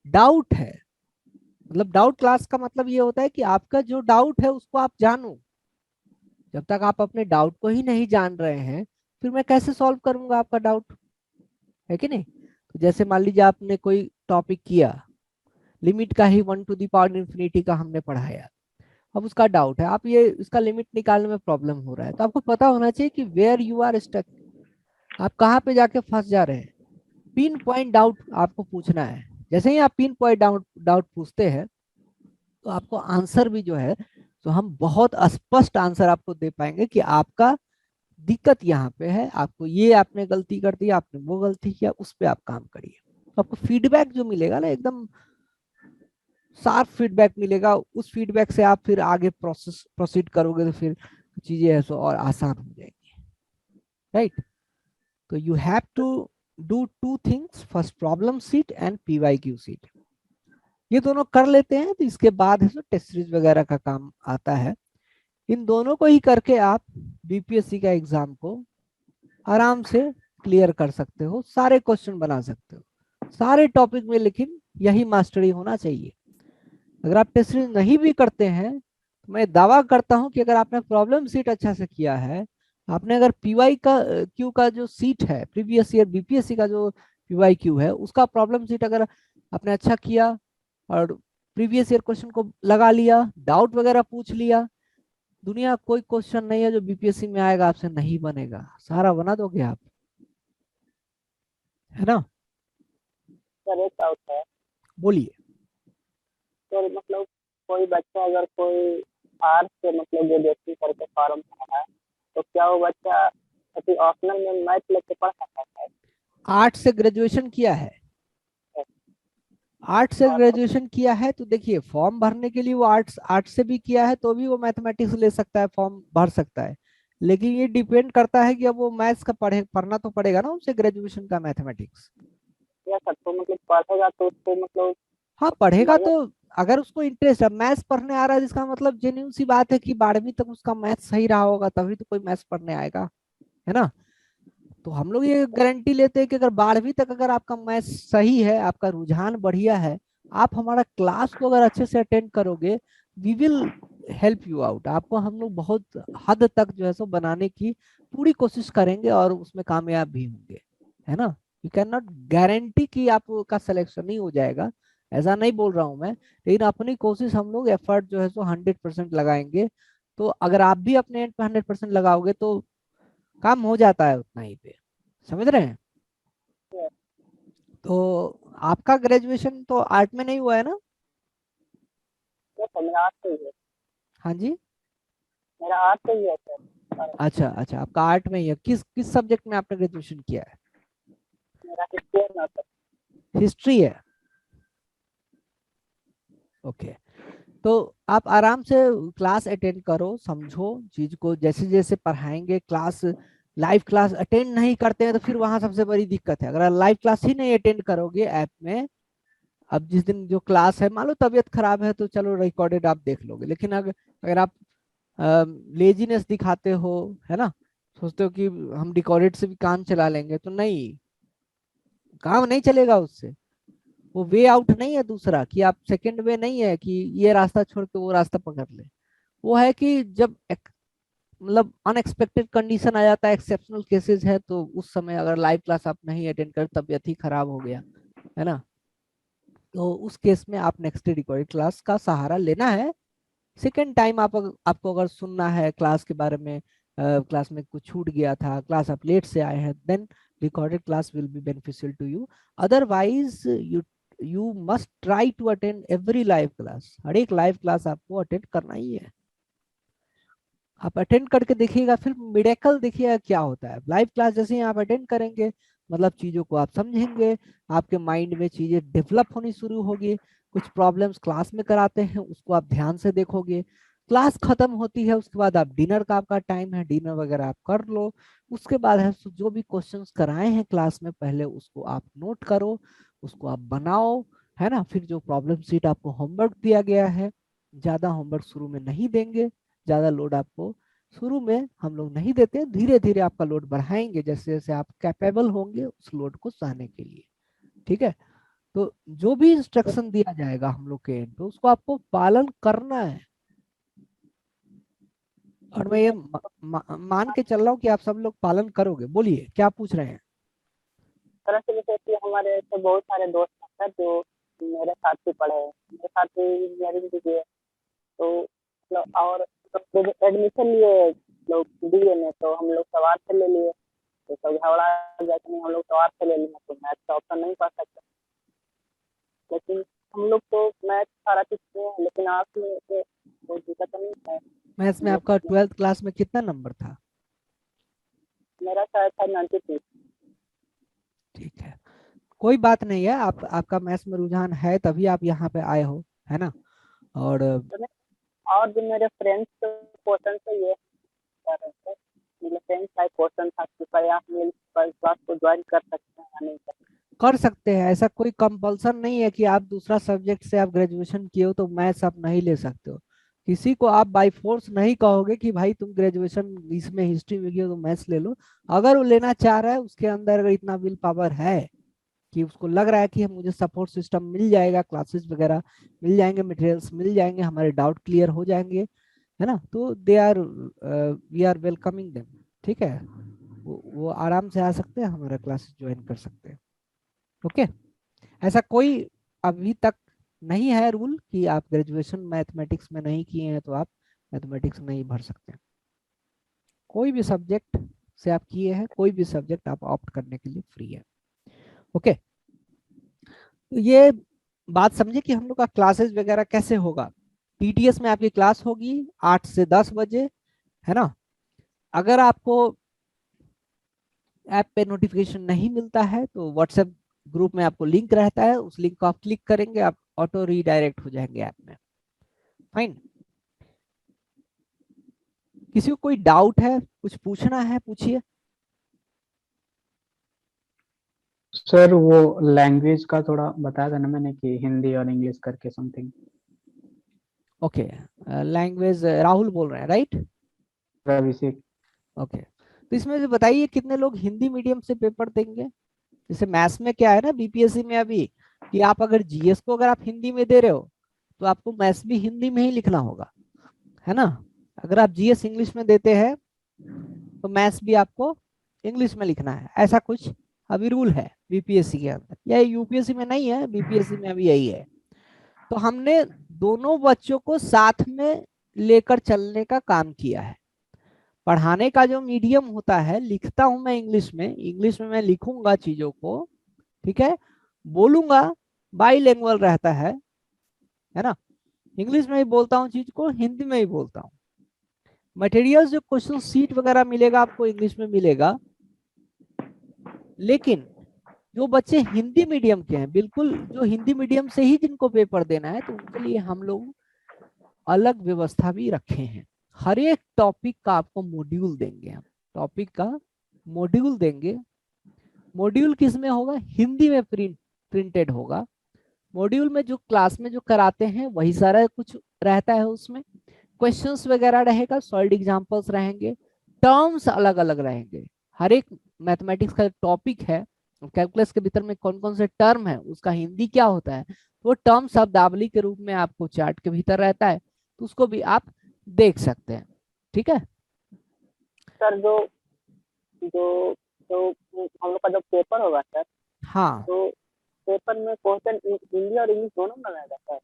डाउट है, मतलब डाउट क्लास का मतलब ये होता है कि आपका जो डाउट है उसको आप जानो। जब तक आप अपने डाउट को ही नहीं जान रहे हैं फिर मैं कैसे सॉल्व करूंगा आपका डाउट, है कि नहीं। तो जैसे मान लीजिए आपने कोई टॉपिक किया, लिमिट का ही 1 to the power infinity का हमने पढ़ाया, अब उसका डाउट है, आप ये इसका लिमिट निकालने में प्रॉब्लम हो रहा है, तो आपको पता होना चाहिए कि वेयर यू आर स्टक, आप कहाँ पे जाके फंस जा रहे हैं। पिन पॉइंट डाउट आपको पूछना है। जैसे ही आप पिन पॉइंट डाउट पूछते हैं तो आपको आंसर भी जो है तो हम बहुत स्पष्ट आंसर आपको दे पाएंगे कि आपका दिक्कत यहाँ पे है, आपको ये आपने गलती कर दी, आपने वो गलती किया, उस पर आप काम करिए। तो आपको फीडबैक जो मिलेगा ना, एकदम शार्प फीडबैक मिलेगा। उस फीडबैक से आप फिर आगे प्रोसीड करोगे तो फिर चीजें है सो और आसान हो जाएंगी, राइट। तो you have to do 2 things, first problem sheet and PYQ sheet. ये दोनों कर लेते हैं तो इसके बाद है सो टेस्ट सीरीज वगैरह का काम आता है। इन दोनों को ही करके आप बीपीएससी का एग्जाम को आराम से क्लियर कर सकते हो, सारे क्वेश्चन बना सकते हो सारे टॉपिक में। लेकिन यही मास्टरी होना चाहिए। अगर आप टेस्ट सीरीज नहीं भी करते हैं तो मैं दावा करता हूं कि अगर आपने प्रॉब्लम सीट अच्छा से किया है, आपने अगर पीवाई का क्यू का जो सीट है, प्रीवियस ईयर बीपीएससी का जो पीवाई क्यू है, उसका प्रॉब्लम सीट अगर आपने अच्छा किया और प्रीवियस ईयर क्वेश्चन को लगा लिया, डाउट वगैरह पूछ लिया। दुनिया कोई क्वेश्चन नहीं है जो बीपीएससी में आएगा आपसे नहीं बनेगा, सारा बना दोगे आप, है ना? सर एक डाउट है, बोलिए। तो मतलब कोई बच्चा अगर कोई आर्ट्स से मतलब ग्रेजुएशन करके फॉर्म भरा है, तो क्या वो बच्चा अभी ऑप्शनल में मैथ लेके पढ़ सकता है? आर्ट्स से ग्रेजुएशन किया है, आर्ट्स से ग्रेजुएशन किया है तो देखिए फॉर्म भरने के लिए वो आर्ट्स आर्ट्स से भी किया है तो भी वो मैथमेटिक्स ले सकता है, फॉर्म भर सकता है। लेकिन ये डिपेंड करता है कि अब वो मैथ्स का पढ़ना तो पड़ेगा ना उसे, ग्रेजुएशन का मैथमेटिक्स। या सर तो मतलब पढ़ेगा तो उसको मतलब हाँ पढ़ेगा मजा। तो, अगर उसको इंटरेस्ट है मैथ्स पढ़ने आ रहा है, जिसका मतलब जेन्युइन सी बात है कि 12वीं तक उसका मैथ्स सही रहा होगा तभी तो कोई मैथ्स पढ़ने आएगा, है ना? तो हम लोग ये गारंटी लेते हैं कि अगर 12वीं तक अगर आपका मैथ्स सही है, आपका रुझान बढ़िया है, आप हमारा क्लास को अगर अच्छे से अटेंड करोगे, we will help you out. आपको हम लोग बहुत हद तक जो है सो बनाने की पूरी कोशिश करेंगे और उसमें कामयाब भी होंगे, है ना? यू कैन नॉट गारंटी कि आपका सिलेक्शन नहीं हो जाएगा, ऐसा नहीं बोल रहा हूं मैं, लेकिन अपनी कोशिश हम लोग एफर्ट जो है सो 100% लगाएंगे। तो अगर आप भी अपने एंड पे 100% लगाओगे तो काम हो जाता है उतना ही पे, समझ रहे हैं? तो आपका ग्रेजुएशन तो आर्ट में नहीं हुआ है ना? या सर मेरा आर्ट से ही है, हाँ जी। मेरा आर्ट से ही है सर। अच्छा अच्छा, आपका आर्ट में ही है। किस किस सब्जेक्ट में आपने ग्रेजुएशन किया है? मेरा हिस्ट्री है ना सर। हिस्ट्री है, ओके। तो आप आराम से क्लास अटेंड करो, समझो चीज को, जैसे जैसे पढ़ाएंगे क्लास, लाइव क्लास अटेंड नहीं करते हैं तो फिर वहां सबसे बड़ी दिक्कत है। अगर लाइव क्लास ही नहीं अटेंड करोगे ऐप में, अब जिस दिन जो क्लास है, मान लो तबीयत खराब है तो चलो रिकॉर्डेड आप देख लोगे, लेकिन अगर अगर आप लेजीनेस दिखाते हो, है ना, सोचते हो कि हम रिकॉर्डेड से भी काम चला लेंगे, तो नहीं, काम नहीं चलेगा उससे। वो वे आउट नहीं है दूसरा, कि आप सेकंड वे नहीं है कि ये रास्ता छोड़ के वो रास्ता पकड़ ले। वो है कि जब मतलब अनएक्सपेक्टेड कंडीशन आ जाता है, एक्सेप्शनल केसेस है, तो उस समय अगर लाइव क्लास आप नहीं अटेंड कर, तबीयत ही खराब हो गया, है ना, तो उस केस में आप नेक्स्ट डे रिकॉर्डेड क्लास का सहारा लेना है। सेकेंड टाइम आपको अगर सुनना है क्लास के बारे में, क्लास में कुछ छूट गया था, क्लास आप लेट से आए हैं, then recorded class will be beneficial to you. Otherwise you must try to attend every live class, हर एक लाइव क्लास आपको अटेंड करना ही है। आप अटेंड करके देखिएगा, फिर मिरेकल देखिएगा क्या होता है। लाइव क्लास जैसे ही आप अटेंड करेंगे, मतलब चीजों को आप समझेंगे, आपके माइंड में चीजें डेवलप होनी शुरू होगी। कुछ प्रॉब्लम्स क्लास में कराते हैं उसको आप ध्यान से देखोगे, क्लास खत्म होती है उसके बाद आप डिनर का आपका टाइम है, डिनर वगैरह आप कर लो, उसके बाद है जो भी क्वेश्चंस कराए हैं क्लास में पहले उसको आप नोट करो, उसको आप बनाओ, है ना? फिर जो प्रॉब्लम सीट आपको होमवर्क दिया गया है, ज्यादा होमवर्क शुरू में नहीं देंगे, ज्यादा लोड आपको शुरू में हम लोग नहीं देते, धीरे धीरे आपका लोड बढ़ाएंगे जैसे जैसे आप कैपेबल होंगे उस लोड को सहने के लिए, ठीक है? तो जो भी इंस्ट्रक्शन दिया जाएगा हम लोग के एंड पे उसको आपको पालन करना है। और मैं ये मान के चल रहा हूँ कि आप सब लोग पालन करोगे। बोलिए क्या पूछ रहे हैं? तरह से जैसे कि हमारे ऐसे बहुत सारे दोस्त हैं सर जो मेरे साथ ही पढ़े हैं, मेरे साथ ही इंजीनियरिंग भी किए, तो मतलब और एडमिशन लिए लोग दिए में, तो हम लोग सवाल से ले लिए, तो सब झगड़ा गया कि नहीं हम लोग सवाल से ले लिए तो मैथ का ऑप्शन नहीं पढ़ सकते। लेकिन हम लोग तो मैथ सारा सीखते हैं, लेकिन आप में से कोई दिक्कत नहीं है। मैथ्स में आपका 12th क्लास में कितना नंबर था? मेरा शायद था 92। ठीक है, कोई बात नहीं है, आप आपका मैथ्स में रुझान है तभी आप यहाँ पे आए हो, है ना? और और जो मेरे फ्रेंड्स क्वेश्चन से ये कर रहे थे, मेरे फ्रेंड्स का क्वेश्चन था कि क्या आप मेरे क्लास को ज्वाइन कर सकते हैं या नहीं कर सकते। कर सकते हैं, ऐसा कोई कंपल्सन नहीं है कि आप दूसरा सब्जेक्ट से आप ग्रेजुएशन किए हो तो मैथ्स आप नहीं ले सकते हो। किसी को आप बाय फोर्स नहीं कहोगे कि भाई तुम ग्रेजुएशन इसमें हिस्ट्री में किए हो तो मैथ्स ले लो। अगर वो लेना चाह रहा है, उसके अंदर अगर इतना विल पावर है कि उसको लग रहा है कि हम मुझे सपोर्ट सिस्टम मिल जाएगा, क्लासेस वगैरह मिल जाएंगे, मटेरियल्स मिल जाएंगे, हमारे डाउट क्लियर हो जाएंगे, है ना, तो they are we are welcoming them, ठीक है? वो आराम से आ सकते हैं, हमारा क्लासेस ज्वाइन कर सकते हैं, ओके? ऐसा कोई अभी तक नहीं है रूल कि आप ग्रेजुएशन मैथमेटिक्स में नहीं किए हैं तो आप मैथमेटिक्स नहीं भर सकते। कोई भी सब्जेक्ट से आप किए हैं, कोई भी सब्जेक्ट आप ऑप्ट करने के लिए फ्री है। ओके, तो ये बात समझे कि हम लोग का क्लासेस वगैरह कैसे होगा। टीटीएस में आपकी क्लास होगी 8 से 10 बजे, है ना। अगर आपको ऐप पे नोटिफिकेशन नहीं मिलता है तो व्हाट्सएप ग्रुप में आपको लिंक रहता है, उस लिंक को आप क्लिक करेंगे, आप ऑटो रीडायरेक्ट हो जाएंगे ऐप में। फाइन। किसी को कोई डाउट है, कुछ पूछना है, पूछिए। सर वो लैंग्वेज का थोड़ा बताया था ना मैंने कि हिंदी और इंग्लिश करके समथिंग। ओके, लैंग्वेज राहुल बोल रहे हैं, राइट? अभिषेक। ओके, तो इसमें से बताइए कितने लोग हिंदी मीडियम से पेपर देंगे। जैसे मैथ्स में क्या है ना बीपीएससी में अभी, कि आप अगर जीएस को अगर आप हिंदी में दे रहे हो तो आपको मैथ्स भी हिंदी में ही लिखना होगा, है ना। अगर आप जीएस इंग्लिश में देते हैं तो मैथ्स भी आपको इंग्लिश में लिखना है। ऐसा कुछ अभी रूल है बीपीएससी के अंदर, या यूपीएससी में नहीं है, बीपीएससी में अभी यही है। तो हमने दोनों बच्चों को साथ में लेकर चलने का काम किया है। पढ़ाने का जो मीडियम होता है, लिखता हूं मैं इंग्लिश में मैं लिखूंगा चीजों को, ठीक है, बोलूंगा, बाईलिंगुअल रहता है ना। इंग्लिश में ही बोलता हूँ चीज को, हिंदी में ही बोलता हूँ। मटेरियल्स जो क्वेश्चन सीट वगैरह मिलेगा आपको इंग्लिश में मिलेगा। लेकिन जो बच्चे हिंदी मीडियम के हैं, बिल्कुल जो हिंदी मीडियम से ही जिनको पेपर देना है, तो उनके लिए हम लोग अलग व्यवस्था भी रखे हैं। हर एक टॉपिक का आपको मॉड्यूल देंगे हम, टॉपिक का मॉड्यूल देंगे। मॉड्यूल किस में होगा? हिंदी में प्रिंटेड होगा। मॉड्यूल में जो क्लास में जो कराते हैं वही सारा कुछ रहता है, उसमें क्वेश्चंस वगैरह रहेगा, सॉलिड एग्जांपल्स रहेंगे, टर्म्स अलग अलग रहेंगे। हर एक मैथमेटिक्स का टॉपिक है, कैलकुलस के भीतर में कौन कौन से टर्म है, उसका हिंदी क्या होता है, वो टर्म शब्दावली के रूप में आपको चार्ट के भीतर रहता है, तो उसको भी आप देख सकते हैं। ठीक है सर, जो जो जो हम लोग का जो पेपर होगा सर, हाँ, तो पेपर में क्वेश्चन हिंदी और इंग्लिश दोनों में रहेगा सर?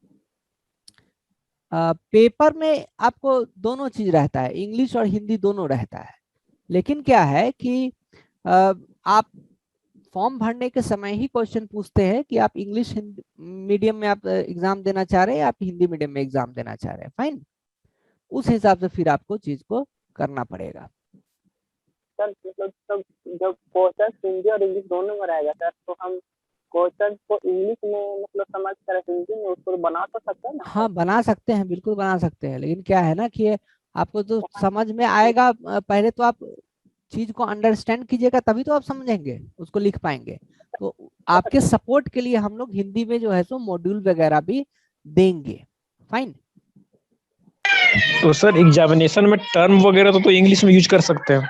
पेपर में आपको दोनों चीज रहता है, इंग्लिश और हिंदी दोनों रहता है। लेकिन क्या है कि आप फॉर्म भरने के समय ही क्वेश्चन पूछते हैं कि आप इंग्लिश मीडियम में आप एग्जाम देना चाह रहे हैं या आप हिंदी मीडियम में एग्जाम देना चाह रहे हैं। फाइन, उस हिसाब से फिर आपको चीज को करना पड़ेगा। सर मतलब जब क्वेश्चन हिंदी और इंग्लिश दोनों में रहेगा सर, तो हम क्वेश्चन को इंग्लिश में मतलब समझ कर हिंदी में उसको बना तो सकते हैं ना? हाँ बना सकते हैं, बिल्कुल बना सकते हैं। लेकिन क्या है ना कि आपको तो समझ में आएगा, पहले तो आप चीज को अंडरस्टैंड कीजिएगा तभी तो आप समझेंगे, उसको लिख पाएंगे। तो आपके सपोर्ट के लिए हम लोग हिंदी में जो है सो मॉड्यूल वगैरह भी देंगे। फाइन। तो सर एग्जामिनेशन में टर्म वगैरह तो इंग्लिश में यूज कर सकते हैं?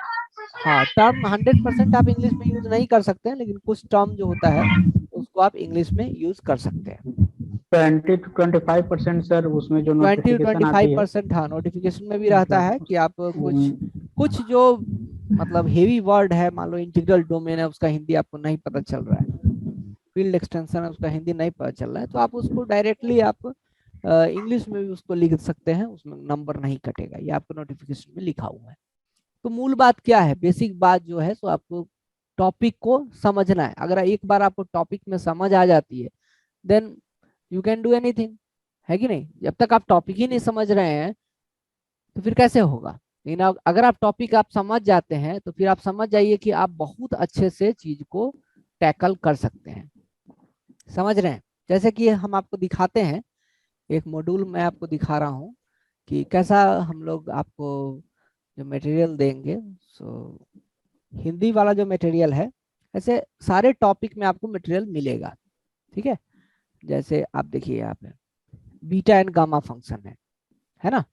हाँ, टर्म 100% आप इंग्लिश में यूज नहीं कर सकते हैं, लेकिन कुछ टर्म जो होता है उसको आप इंग्लिश में यूज कर सकते हैं। 20-25% सर उसमें जो 20-25% नोटिफिकेशन आती है। हाँ, नोटिफिकेशन में भी रहता है कि आप कुछ हम्म, कुछ जो मतलब हेवी वर्ड है, मान लो इंटीग्रल डोमेन है, उसका हिंदी आपको नहीं पता चल रहा है, फील्ड एक्सटेंशन है उसका हिंदी नहीं पता चल रहा है, तो आप उसको डायरेक्टली आप इंग्लिश में भी उसको लिख सकते हैं, उसमें नंबर नहीं कटेगा, ये आपको नोटिफिकेशन में लिखा हुआ है। तो मूल बात क्या है, बेसिक बात जो है सो आपको टॉपिक को समझना है। अगर एक बार आपको टॉपिक में समझ आ जाती है then you can do anything, है कि नहीं। जब तक आप टॉपिक ही नहीं समझ रहे हैं तो फिर कैसे होगा। लेकिन अगर आप टॉपिक आप समझ जाते हैं तो फिर आप समझ जाइए कि आप बहुत अच्छे से चीज को टैकल कर सकते हैं। समझ रहे हैं? जैसे कि हम आपको दिखाते हैं, एक मॉड्यूल मैं आपको दिखा रहा हूँ कि कैसा हम लोग आपको जो मटेरियल देंगे। सो हिंदी वाला जो मटेरियल है, ऐसे सारे टॉपिक में आपको मटेरियल मिलेगा। ठीक है, जैसे आप देखिए यहाँ पे बीटा एंड गामा फंक्शन है ना।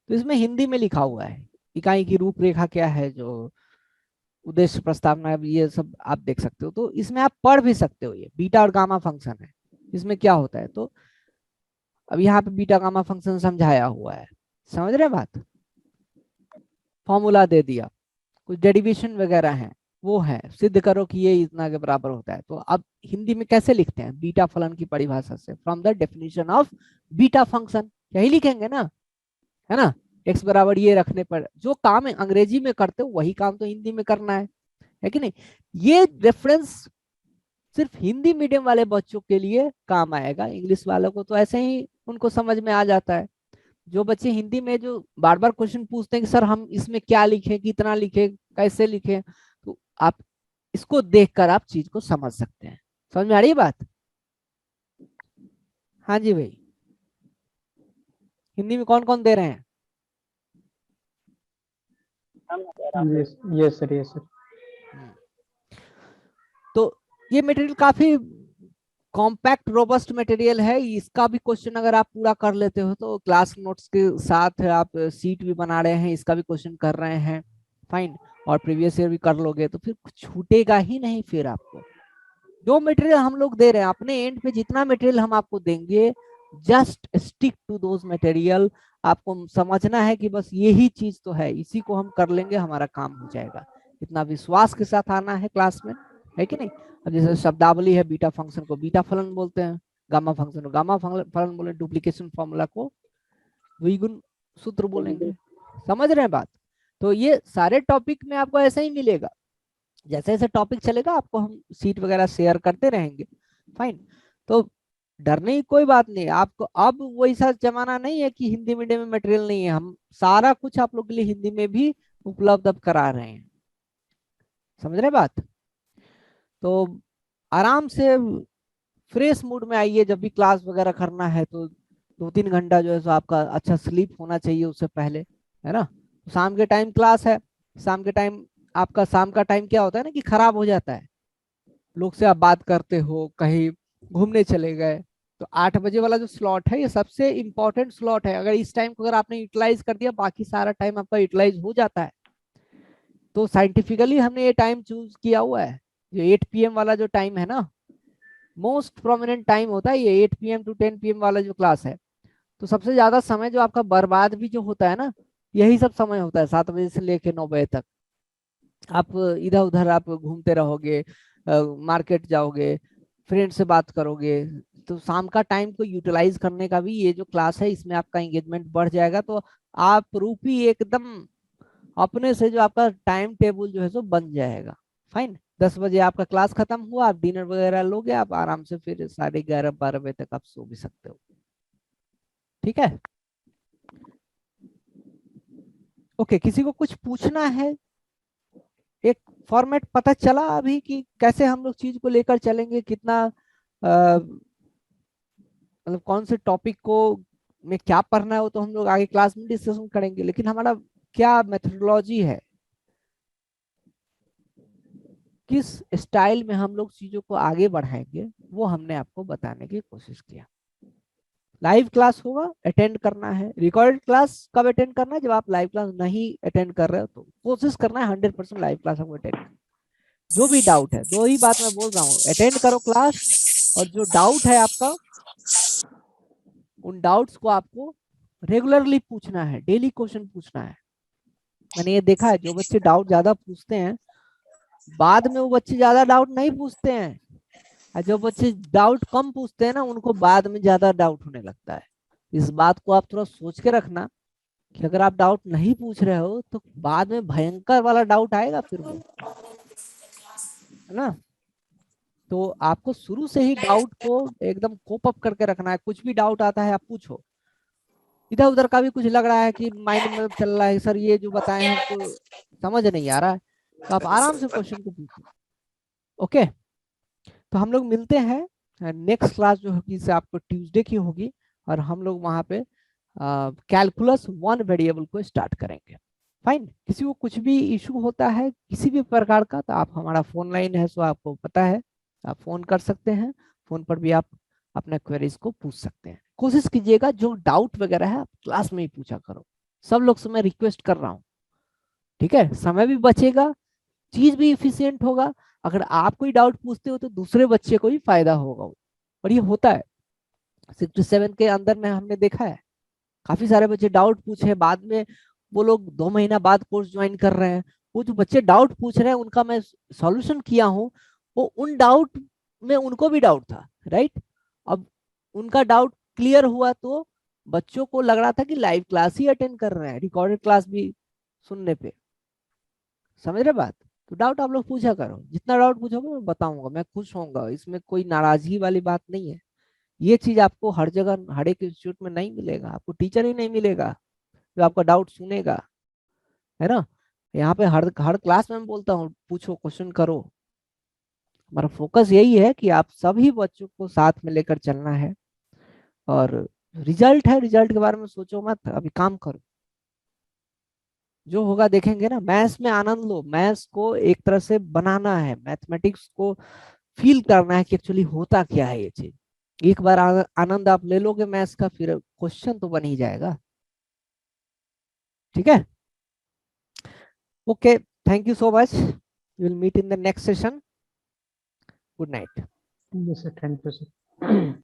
तो इसमें हिंदी में लिखा हुआ है इकाई की रूपरेखा क्या है, जो उद्देश्य प्रस्तावना, ये सब आप देख सकते हो। तो इसमें आप पढ़ भी सकते हो, ये बीटा और गामा फंक्शन है, इसमें क्या होता है। तो अब यहाँ पे बीटा गामा फंक्शन समझाया हुआ है, समझ रहे हैं बात, फॉर्मूला दे दिया, कुछ डेरिवेशन वगैरह है, वो है, सिद्ध करो कि ये इतना के बराबर होता है। तो अब हिंदी में कैसे लिखते हैं बीटा फलन की परिभाषा से, from the definition of beta function, यही लिखेंगे ना, है ना। एक्स बराबर ये रखने पर जो काम है अंग्रेजी में करते हो वही काम तो हिंदी में करना है कि नहीं। ये रेफरेंस सिर्फ हिंदी मीडियम वाले बच्चों के लिए काम आएगा, इंग्लिश वालों को तो ऐसे ही उनको समझ में आ जाता है। जो बच्चे हिंदी में जो बार बार क्वेश्चन पूछते हैं कि सर हम इसमें क्या लिखें, कितना लिखें, कैसे लिखें, तो आप इसको देखकर आप चीज को समझ सकते हैं। समझ में आ रही है बात? हाँ जी भाई, हिंदी में कौन कौन दे रहे हैं? Yes sir, yes sir. तो ये मटेरियल काफी कॉम्पैक्ट रोबस्ट मटेरियल है। इसका भी क्वेश्चन अगर आप पूरा कर लेते हो तो क्लास नोट्स के साथ आप सीट भी बना रहे हैं, इसका भी क्वेश्चन कर रहे हैं, फाइन, और प्रीवियस ईयर भी कर लोगे तो फिर कुछ छूटेगा ही नहीं। फिर आपको जो मटेरियल हम लोग दे रहे हैं अपने एंड पे, जितना मटेरियल हम आपको देंगे, just stick to those material. आपको समझना है कि बस यही चीज तो है, इसी को हम कर लेंगे, हमारा काम हो जाएगा। इतना विश्वास के साथ आना है क्लास में, है कि नहीं। अब जैसे शब्दावली है, बीटा फंक्शन को बीटा फलन बोलते हैं, गामा फंक्शन को गामा फलन बोले, डुप्लीकेशन फॉर्मूला को द्विगुण सूत्र बोलेंगे। समझ रहे हैं बात? तो ये सारे टॉपिक में आपको ऐसा ही मिलेगा, जैसे जैसे टॉपिक चलेगा आपको हम सीट वगैरह शेयर करते रहेंगे, फाइन। तो डरने की कोई बात नहीं आपको। अब वैसा जमाना नहीं है कि हिंदी मीडियम में मटेरियल नहीं है, हम सारा कुछ आप लोग के लिए हिंदी में भी उपलब्ध अब करा रहे हैं। समझ रहे बात? तो आराम से फ्रेश मूड में आइए, जब भी क्लास वगैरह करना है तो 2-3 घंटा जो है सो आपका अच्छा स्लीप होना चाहिए उससे पहले, है ना। शाम के टाइम क्लास है, शाम के टाइम आपका, शाम का टाइम क्या होता है ना कि खराब हो जाता है, लोग से आप बात करते हो, कहीं घूमने चले गए, तो 8 बजे वाला जो स्लॉट है ये सबसे इंपॉर्टेंट स्लॉट है। अगर इस टाइम को अगर आपने यूटिलाइज कर दिया, बाकी सारा टाइम आपका यूटिलाइज हो जाता है। तो साइंटिफिकली हमने ये टाइम चूज किया हुआ है, जो 8 PM वाला जो टाइम है ना, मोस्ट प्रोमिनेंट टाइम होता है ये 8 PM to 10 PM वाला जो क्लास है। तो सबसे ज्यादा समय जो आपका बर्बाद भी जो होता है ना, यही सब समय होता है, 7 बजे से लेके 9 बजे तक। आप इधर उधर आप घूमते रहोगे, मार्केट जाओगे, फ्रेंड से बात करोगे, तो शाम का टाइम को यूटिलाइज करने का भी ये जो क्लास है इसमें आपका एंगेजमेंट बढ़ जाएगा। तो आप रूपी एकदम अपने से जो आपका टाइम टेबल जो है सो बन जाएगा, फाइन। 10 बजे आपका क्लास खत्म हुआ, आप डिनर वगैरह लोगे, आप आराम से फिर 11:30-12 बजे तक आप सो भी सकते हो। ठीक है, ओके। किसी को कुछ पूछना है? एक फॉर्मेट पता चला अभी कि कैसे हम लोग चीज को लेकर चलेंगे, कितना मतलब कौन से टॉपिक को में क्या पढ़ना है, वो तो हम लोग आगे क्लास में डिस्कशन करेंगे, लेकिन हमारा क्या मेथोडोलॉजी है, किस स्टाइल में हम लोग चीजों को आगे बढ़ाएंगे, वो हमने आपको बताने की कोशिश किया। लाइव क्लास होगा, अटेंड करना है। रिकॉर्डेड क्लास कब अटेंड करना है? जब आप लाइव क्लास नहीं अटेंड कर रहे हो तो कोशिश करना है 100% लाइव क्लास आपको अटेंड करना। जो भी डाउट है, दो ही बात मैं बोल रहा हूँ, अटेंड करो क्लास, और जो डाउट है आपका उन डाउट्स को आपको रेगुलरली पूछना है, डेली क्वेश्चन पूछना है। मैंने ये देखा है, जो बच्चे डाउट ज्यादा पूछते हैं बाद में वो बच्चे ज्यादा डाउट नहीं पूछते हैं, और जो बच्चे डाउट कम पूछते हैं ना उनको बाद में ज्यादा डाउट होने लगता है। इस बात को आप थोड़ा सोच के रखना कि अगर आप डाउट नहीं पूछ रहे हो तो बाद में भयंकर वाला डाउट आएगा फिर वो, है ना। तो आपको शुरू से ही डाउट को एकदम कोप अप करके रखना है। कुछ भी डाउट आता है आप पूछो, इधर उधर का भी कुछ लग रहा है कि माइंड में चल रहा है सर ये जो बताए हैं हमको समझ नहीं आ रहा है, तो आप आराम से क्वेश्चन को पूछो। ओके, तो हम लोग मिलते हैं नेक्स्ट क्लास जो होगी से आपको ट्यूसडे की होगी, और हम लोग वहां पे कैलकुलस 1 वेरिएबल को स्टार्ट करेंगे, फाइन। किसी को कुछ भी इशू होता है किसी भी प्रकार का तो आप, हमारा फोन लाइन है सो आपको पता है, आप फोन कर सकते हैं, फोन पर भी आप अपने क्वेरीज को पूछ सकते हैं। कोशिश कीजिएगा जो डाउट वगैरह है आप क्लास में ही पूछा करो, सब लोग से मैं रिक्वेस्ट कर रहा हूँ, ठीक है। समय भी बचेगा, चीज भी इफिशियंट होगा। अगर आप कोई डाउट पूछते हो तो दूसरे बच्चे को भी फायदा होगा, और ये होता है 67 के अंदर में हमने देखा है, काफी सारे बच्चे डाउट पूछे, बाद में वो लोग 2 महीना बाद कोर्स ज्वाइन कर रहे हैं, वो जो बच्चे डाउट पूछ रहे हैं उनका मैं सॉल्यूशन किया हूँ, वो उन डाउट में उनको भी डाउट था, राइट। अब उनका डाउट क्लियर हुआ तो बच्चों को लग रहा था कि लाइव क्लास ही अटेंड कर रहे हैं, रिकॉर्डेड क्लास भी सुनने पे। समझ रहे बात? तो डाउट आप लोग पूछा करो, जितना डाउट पूछोगे मैं बताऊंगा, मैं खुश होऊंगा, इसमें कोई नाराजगी वाली बात नहीं है। ये चीज आपको हर जगह हर एक इंस्टीट्यूट में नहीं मिलेगा, आपको टीचर ही नहीं मिलेगा जो आपका डाउट सुनेगा, है ना। यहाँ पे हर हर क्लास में मैं बोलता हूँ पूछो, क्वेश्चन करो। हमारा फोकस यही है कि आप सभी बच्चों को साथ में लेकर चलना है। और रिजल्ट है, रिजल्ट के बारे में सोचो मत, अभी काम करो, जो होगा देखेंगे ना। मैथ्स में आनंद लो, मैथ्स को एक तरह से बनाना है, मैथमेटिक्स को फील करना है कि एक्चुअली होता क्या है ये चीज। एक बार आनंद आप ले लोगे मैथ्स का, फिर क्वेश्चन तो बन ही जाएगा। ठीक है, okay, thank you so much, will meet in the next session. Good night. Yes sir, thank you sir.